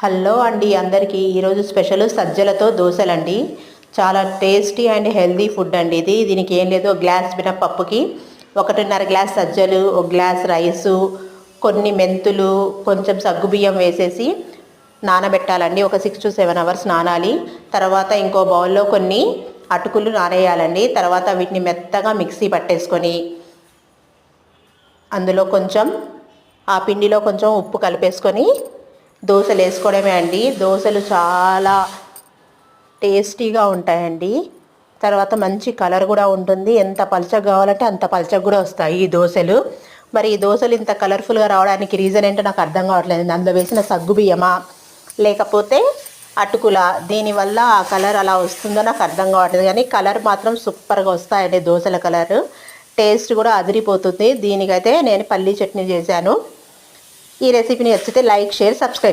Hello అండి అందరికీ ఈరోజు స్పెషల్ సజ్జలతో దోశలండి. చాలా టేస్టీ అండ్ హెల్దీ ఫుడ్ అండి ఇది. దీనికి ఏం లేదు, ఒక గ్లాస్ మినపప్పుకి 1.5 గ్లాస్ సజ్జలు, ఒక గ్లాస్ రైసు, కొన్ని మెంతులు, కొంచెం సగ్గుబియ్యం వేసేసి నానబెట్టాలండి. ఒక 6 to 7 అవర్స్ నానాలి. తర్వాత ఇంకో బౌల్లో కొన్ని అటుకులు నానేయాలండి. తర్వాత వీటిని మెత్తగా మిక్సీ పట్టేసుకొని అందులో కొంచెం ఆ పిండిలో కొంచెం ఉప్పు కలిపేసుకొని దోశలు వేసుకోవడమే అండి. దోశలు చాలా టేస్టీగా ఉంటాయండి. తర్వాత మంచి కలర్ కూడా ఉంటుంది. ఎంత పలచగా కావాలంటే అంత పలచగా కూడా వస్తాయి ఈ దోశలు. మరి ఈ దోశలు ఇంత కలర్ఫుల్గా రావడానికి రీజన్ ఏంటో నాకు అర్థం కావట్లేదు. అందులో వేసిన సగ్గుబియ్యమా లేకపోతే అటుకుల, దీనివల్ల ఆ కలర్ అలా వస్తుందో నాకు అర్థం కావట్లేదు. కానీ కలర్ మాత్రం సూపర్గా వస్తాయండి దోశల కలర్. టేస్ట్ కూడా అదిరిపోతుంది. దీనికైతే నేను పల్లీ చట్నీ చేశాను. ఈ రెసిపీని నచ్చితే లైక్, షేర్, సబ్స్క్రైబ్.